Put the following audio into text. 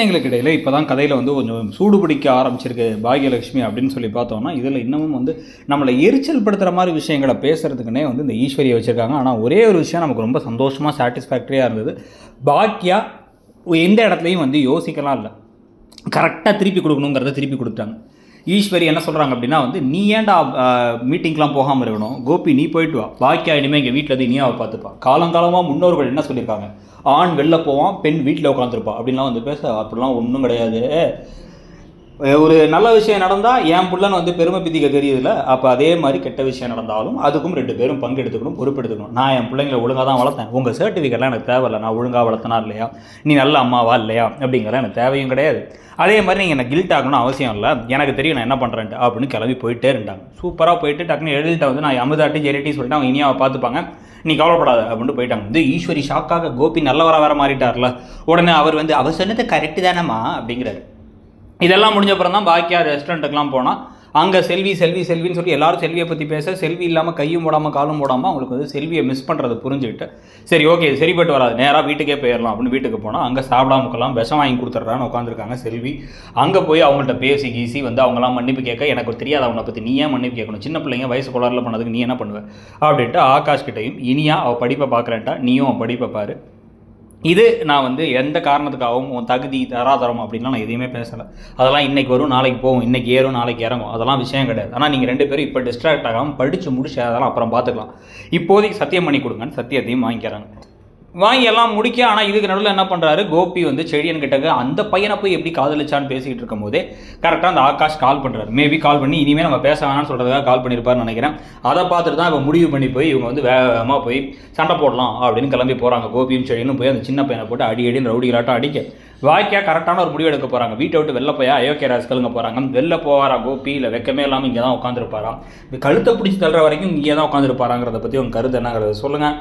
எங்களுக்கு இடையில இப்போ தான் கதையில் வந்து கொஞ்சம் சூடு பிடிக்க ஆரம்பிச்சிருக்கு பாக்யலட்சுமி அப்படின்னு சொல்லி பார்த்தோம்னா, இதில் இன்னமும் வந்து நம்மளை எரிச்சல் படுத்துகிற மாதிரி விஷயங்களை பேசுகிறதுக்குன்னே வந்து இந்த ஈஸ்வரியை வச்சுருக்காங்க. ஆனால் ஒரே ஒரு விஷயம் நமக்கு ரொம்ப சந்தோஷமாக சாட்டிஸ்ஃபேக்டரியாக இருந்தது. பாக்கியா எந்த இடத்துலையும் வந்து யோசிக்கலாம் இல்லை, கரெக்டாக திருப்பி கொடுக்கணுங்கிறத திருப்பி கொடுத்தாங்க. ஈஸ்வரி என்ன சொல்கிறாங்க அப்படின்னா வந்து, நீ ஏன்டா மீட்டிங்லாம் போகாமல் இருக்கணும், கோபி நீ போயிட்டு வா, பாக்கியா இனிமேல் எங்கள் வீட்டில் இருந்து இனியாவை பார்த்துப்பா. காலங்காலமாக முன்னோர்கள் என்ன சொல்லியிருக்காங்க, ஆண் வெளில போவான் பெண் வீட்டில் உட்காந்துருப்பா அப்படின்லாம் வந்து பேச, அப்படிலாம் ஒன்றும் கிடையாது. ஒரு நல்ல விஷயம் நடந்தால் என் பிள்ளைன்னு வந்து பெருமை பிதிக்க தெரியுதுல்ல, அப்போ அதே மாதிரி கெட்ட விஷயம் நடந்தாலும் அதுக்கும் 2 பேரும் பங்கு எடுத்துக்கணும், பொறுப்பு எடுத்துக்கணும். நான் என் பிள்ளைங்களை ஒழுங்காக தான் வளர்த்தேன், உங்கள் சர்டிஃபிகேட்லாம் எனக்கு தேவையில்லை, நான் ஒழுங்காக வளர்த்தனா இல்லையா, நீ நல்ல அம்மாவா இல்லையா அப்படிங்கிறத எனக்கு தேவையும் கிடையாது. அதே மாதிரி நீங்கள் எனக்கு கில்ட் ஆகணும்னு அவசியம் இல்லை, எனக்கு தெரியும் நான் என்ன பண்ணுறேன்ட்டு அப்படின்னு கிளம்பி போயிட்டே இருந்தாங்க. சூப்பராக போயிட்டு டக்குன்னு எழுதிட்ட வந்து நான் அமுதாட்டி ஜெரிட்டி சொல்லிட்டு அவங்க இனியாவை பார்த்துப்பாங்க, நீ கவலைப்படாத அப்படின்ட்டு போயிட்டாங்க. வந்து ஈஸ்வரி ஷாக்காக, கோபி நல்லவராக வேற மாறிட்டார்ல, உடனே அவர் வந்து அவர் சொன்னது கரெக்டு தானேம்மா அப்படிங்கிறாரு. இதெல்லாம் முடிஞ்ச அப்புறம் தான் பாக்கியா ரெஸ்டாரண்ட்டுக்கெலாம் போனால் அங்கே செல்வின்னு சொல்லி எல்லாரும் செல்வியை பற்றி பேச, செல்வி இல்லாமல் கையும் போடாமல் காலும் போடாமல் அவங்களுக்கு வந்து செல்வியை மிஸ் பண்ணுறது புரிஞ்சுக்கிட்டு, சரி ஓகே சரிப்பட்டு வராது, நேராக வீட்டுக்கே போயிடலாம் அப்படின்னு வீட்டுக்கு போனால் அங்கே சாப்பிடாமக்கெல்லாம் விஷம் வாங்கி கொடுத்துட்றான்னு உட்காந்துருக்காங்க செல்வி. அங்கே போய் அவங்கள்ட்ட பேசி கீசி வந்து அவங்களாம் மன்னிப்பு கேட்க, எனக்கு தெரியாது அவனை பற்றி, நீ ஏன் மன்னிப்பு கேட்கணும், சின்ன பிள்ளைங்க வயசு கோளாறுல பண்ணதுக்கு நீ என்ன பண்ணுவேன் அப்படின்ட்டு ஆகாஷ் கிட்டையும், இனியா அவள் படிப்பை பார்க்குறேன்ட்டா நீயும் அவன் படிப்பை பாரு, இது நான் வந்து எந்த காரணத்துக்காகவும் உன் தகுதி தராதரம் அப்படின்லாம் நான் எதையுமே பேசலை, அதெல்லாம் இன்றைக்கி வரும் நாளைக்கு போகும், இன்றைக்கி ஏறும் நாளைக்கு இறங்கும், அதெல்லாம் விஷயம் கிடையாது. ஆனால் நீங்கள் 2 பேரும் இப்போ டிஸ்ட்ராக்ட் ஆகாமல் படித்து முடிச்சு அதெல்லாம் அப்புறம் பார்த்துக்கலாம், இப்போதைக்கு சத்தியம் பண்ணி கொடுங்கன்னு சத்தியத்தையும் வாங்கிக்கிறாங்க. வாங்கி எல்லாம் முடிக்க, ஆனால் இதுக்கு நடுவில் என்ன பண்ணுறாரு, கோபி வந்து செழியன் கிட்டக்க அந்த பையனை போய் எப்படி காதலிச்சான்னு பேசிக்கிட்டு இருக்கும் போதே கரெக்டாக அந்த ஆகாஷ் கால் பண்ணுறாரு. மேபி கால் பண்ணி இனிமேல் நம்ம பேச வேணாம்னு சொல்கிறதுக்காக கால் பண்ணியிருப்பாருன்னு நினைக்கிறேன். அதை பார்த்துட்டு தான் இப்போ முடிவு பண்ணி போய் இவங்க வந்து வேகமாக போய் சண்டை போடலாம் அப்படின்னு கிளம்பி போகிறாங்க. கோபியும் செழியனும் போய் அந்த சின்ன பையனை போட்டு அடின்னு ரவுடிகளாட்டம் அடிக்க, வாய்க்கா கரெக்டான ஒரு முடிவு எடுக்க போகிறாங்க. வீட்டை விட்டு வெளில போய் அயோக்கிய ராஜ்களுங்க போகிறாங்க. வெளில போவாரா கோபி, இல்லை வெக்கமே இல்லாமல் இங்கே தான் உட்காந்துருப்பாராம், கழுத்தை பிடிச்சி தள்ளுற வரைக்கும் இங்கே தான் உட்காந்துருப்பாராங்கிறத பற்றி உங்கள் கருத்து என்னங்கிறத சொல்லுங்கள்.